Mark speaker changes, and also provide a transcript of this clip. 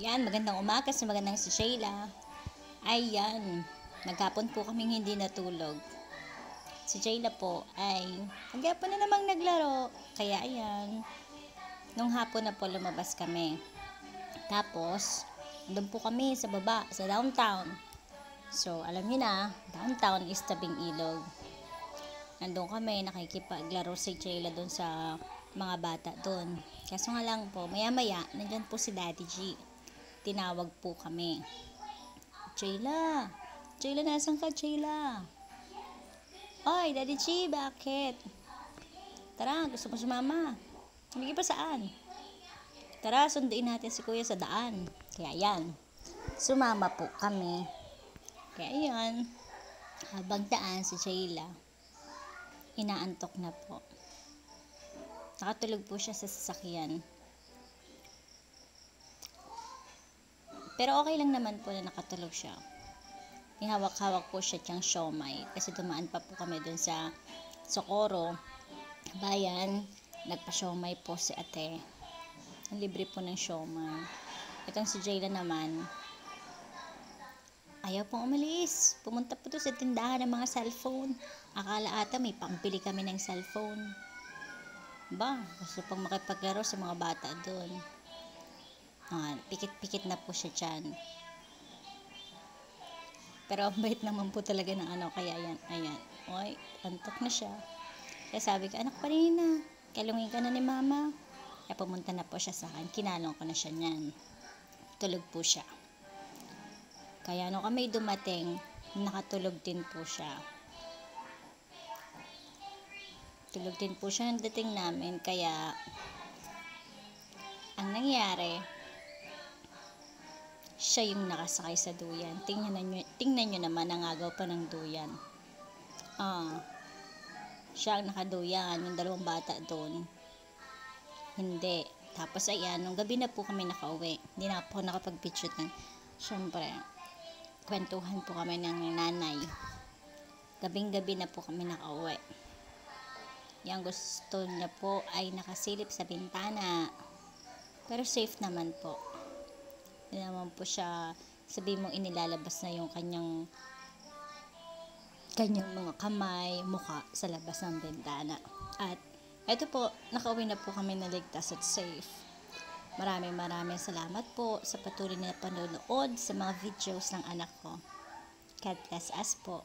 Speaker 1: Yan, magandang umaga sa magandang si Sheila. Ayan, naghapon po kaming hindi natulog. Si Sheila po ay naghapon na namang naglaro. Kaya ayan, nung hapon na po lumabas kami. Tapos, doon po kami sa baba, sa downtown. So, alam niyo na, downtown is tabing ilog. Nandun kami, nakikipaglaro si Sheila doon sa mga bata doon. Kaso nga lang po, maya-maya, nandyan po si Daddy G. Tinawag po kami. Sheila! Sheila, nasan ka, Sheila? Oy, Daddy G, bakit? Tara, gusto mo sumama? Hindi pa saan? Tara, sunduin natin si Kuya sa daan. Kaya yan, sumama po kami. Kaya yan, habang daan si Sheila, inaantok na po. Nakatulog po siya sa sasakyan. Pero okay lang naman po na nakatulog siya. Hawak-hawak po siya tiyang siomay. Kasi dumaan pa po kami dun sa Socorro Bayan. Nagpa-siomay po si ate. Ang libre po ng siomay. Itong si Jayla naman, ayaw pong umalis. Pumunta po to sa tindahan ng mga cellphone. Akala ata may pambili kami ng cellphone. Ba, gusto pang makipaglaro sa mga bata doon. Pikit-pikit na po siya dyan. Pero ang bait naman po talaga ng kaya yan, ayan. Oy, antok na siya. Kaya sabi ko, anak pa rin na. Kalungin ka na ni mama. Kaya pumunta na po siya sa akin. Kinalong ko na siya niyan. Tulog po siya. Kaya nung kami dumating, nakatulog din po siya. Tulog din po siya ng dating namin. Kaya, ang nangyari, siya yung nakasakay sa duyan. Tingnan nyo naman, nangagaw pa ng duyan. Siya ang nakaduyan, yung dalawang bata doon. Hindi. Tapos ayan, nung gabi na po kami nakauwi. Hindi na po nakapag-picture ng, syempre, kwentuhan po kami ng nanay. Gabing-gabi na po kami nakauwi. Yang gusto niya po ay nakasilip sa bintana. Pero safe naman po. Hindi naman po siya, sabi mong inilalabas na yung kanyang mga kamay, muka sa labas ng bintana. At eto po, nakauwi na po kami na ligtas at safe. Maraming salamat po sa patuloy na panonood sa mga videos ng anak ko. God bless us po.